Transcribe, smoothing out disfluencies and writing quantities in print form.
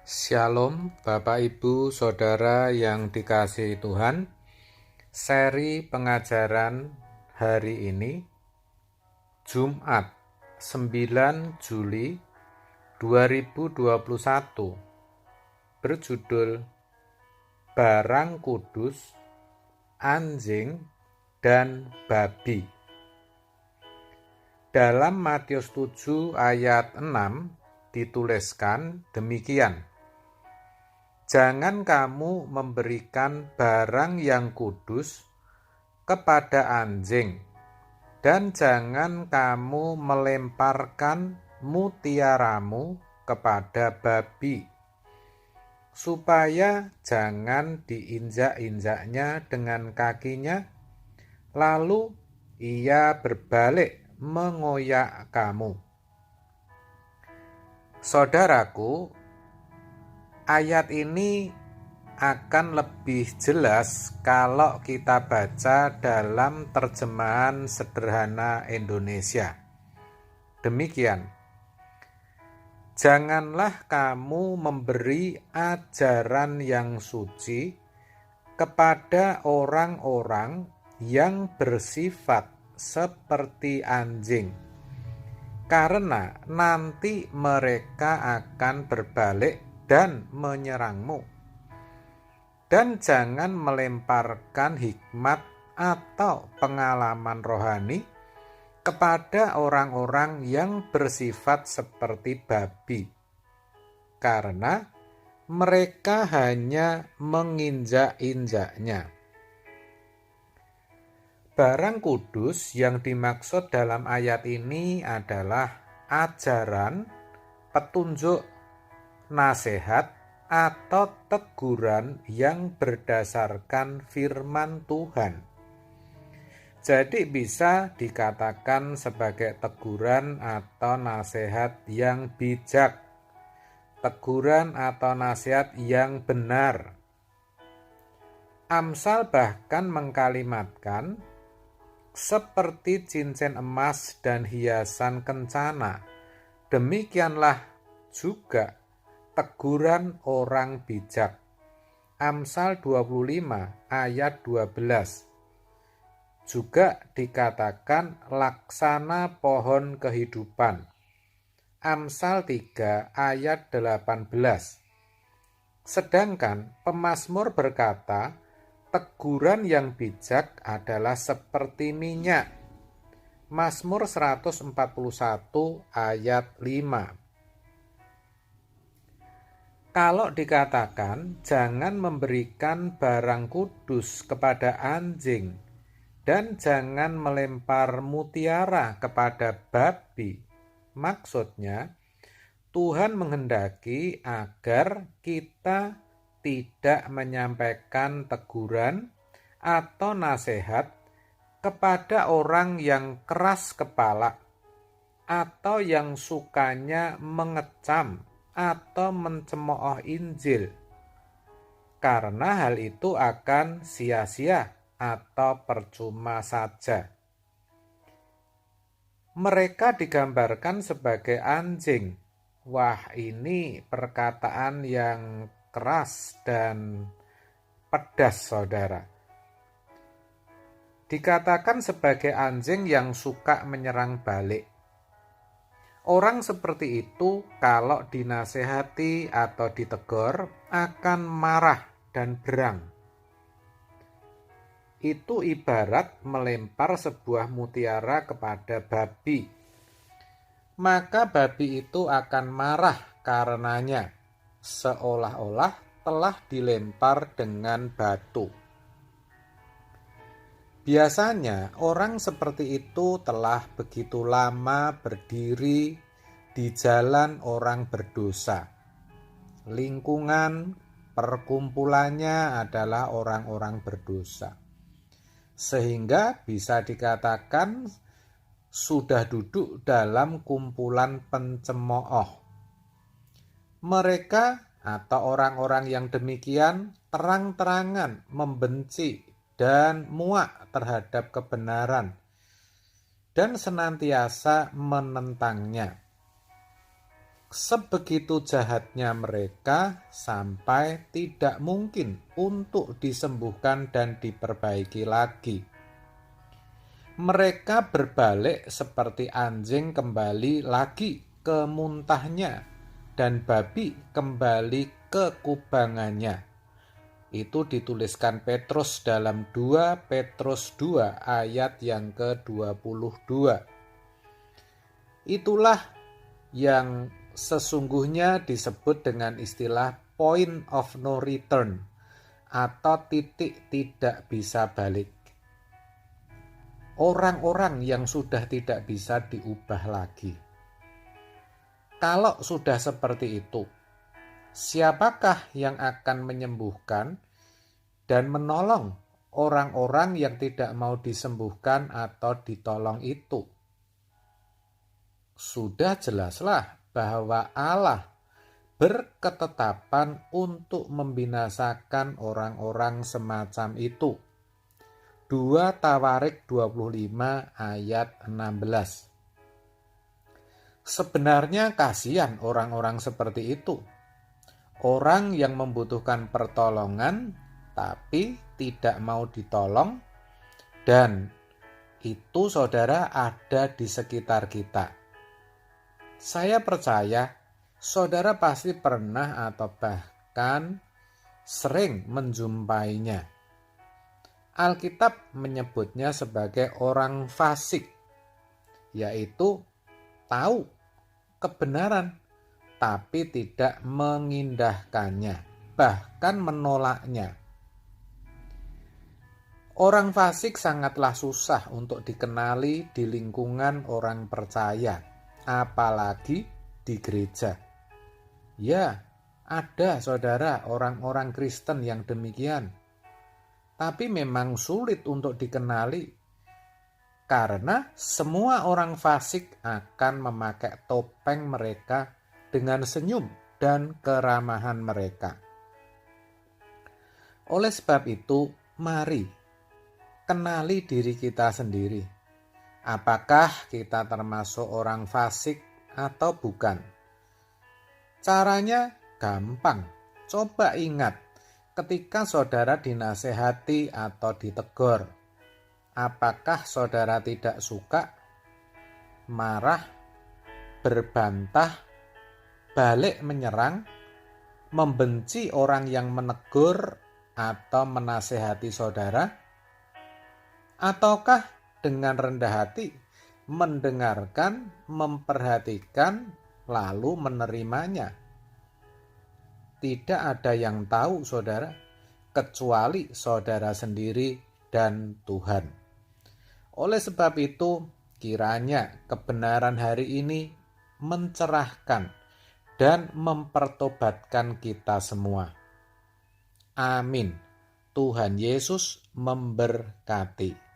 Shalom, Bapak Ibu, Saudara yang dikasihi Tuhan. Seri pengajaran hari ini, Jumat 9 Juli 2021, berjudul Barang Kudus, Anjing, dan Babi. Dalam Matius 7 ayat 6 dituliskan demikian: Jangan kamu memberikan barang yang kudus kepada anjing, dan jangan kamu melemparkan mutiaramu kepada babi, supaya jangan diinjak-injaknya dengan kakinya, lalu ia berbalik mengoyak kamu. Saudaraku, ayat ini akan lebih jelas kalau kita baca dalam terjemahan sederhana Indonesia. Demikian, janganlah kamu memberi ajaran yang suci kepada orang-orang yang bersifat seperti anjing, karena nanti mereka akan berbalik dan menyerangmu. Dan jangan melemparkan hikmat atau pengalaman rohani kepada orang-orang yang bersifat seperti babi, karena mereka hanya menginjak-injaknya. Barang kudus yang dimaksud dalam ayat ini adalah ajaran, petunjuk, nasihat, atau teguran yang berdasarkan firman Tuhan. Jadi bisa dikatakan sebagai teguran atau nasihat yang bijak, teguran atau nasihat yang benar. Amsal bahkan mengkalimatkan, seperti cincin emas dan hiasan kencana, demikianlah juga teguran orang bijak. Amsal 25 ayat 12. Juga dikatakan laksana pohon kehidupan. Amsal 3 ayat 18. Sedangkan pemazmur berkata, teguran yang bijak adalah seperti minyak. Mazmur 141 ayat 5. Kalau dikatakan jangan memberikan barang kudus kepada anjing dan jangan melempar mutiara kepada babi, maksudnya Tuhan menghendaki agar kita tidak menyampaikan teguran atau nasihat kepada orang yang keras kepala atau yang sukanya mengecam atau mencemooh Injil, karena hal itu akan sia-sia atau percuma saja. Mereka digambarkan sebagai anjing. Wah, ini perkataan yang keras dan pedas, saudara. Dikatakan sebagai anjing yang suka menyerang balik. Orang seperti itu kalau dinasehati atau ditegur akan marah dan berang. Itu ibarat melempar sebuah mutiara kepada babi. Maka babi itu akan marah karenanya, seolah-olah telah dilempar dengan batu. Biasanya orang seperti itu telah begitu lama berdiri di jalan orang berdosa. Lingkungan perkumpulannya adalah orang-orang berdosa. Sehingga bisa dikatakan sudah duduk dalam kumpulan pencemooh. Mereka atau orang-orang yang demikian terang-terangan membenci dan muak terhadap kebenaran dan senantiasa menentangnya. Sebegitu jahatnya mereka sampai tidak mungkin untuk disembuhkan dan diperbaiki lagi. Mereka berbalik seperti anjing kembali lagi ke muntahnya dan babi kembali ke kubangannya. Itu dituliskan Petrus dalam 2 Petrus 2 ayat yang ke-22. Itulah yang sesungguhnya disebut dengan istilah point of no return atau titik tidak bisa balik. Orang-orang yang sudah tidak bisa diubah lagi. Kalau sudah seperti itu, siapakah yang akan menyembuhkan dan menolong orang-orang yang tidak mau disembuhkan atau ditolong itu? Sudah jelaslah bahwa Allah berketetapan untuk membinasakan orang-orang semacam itu. 2 Tawarik 25 ayat 16. Sebenarnya kasihan orang-orang seperti itu. Orang yang membutuhkan pertolongan tapi tidak mau ditolong, dan itu saudara ada di sekitar kita. Saya percaya saudara pasti pernah atau bahkan sering menjumpainya. Alkitab menyebutnya sebagai orang fasik, yaitu tahu kebenaran tapi tidak mengindahkannya, bahkan menolaknya. Orang fasik sangatlah susah untuk dikenali di lingkungan orang percaya, apalagi di gereja. Ya, ada saudara orang-orang Kristen yang demikian. Tapi memang sulit untuk dikenali karena semua orang fasik akan memakai topeng mereka dengan senyum dan keramahan mereka. Oleh sebab itu, mari kenali diri kita sendiri. Apakah kita termasuk orang fasik atau bukan? Caranya gampang. Coba ingat ketika saudara dinasehati atau ditegur. Apakah saudara tidak suka, marah, berbantah, balik menyerang, membenci orang yang menegur atau menasehati saudara? Ataukah dengan rendah hati mendengarkan, memperhatikan, lalu menerimanya? Tidak ada yang tahu saudara, kecuali saudara sendiri dan Tuhan. Oleh sebab itu, kiranya kebenaran hari ini mencerahkan dan mempertobatkan kita semua. Amin. Tuhan Yesus memberkati.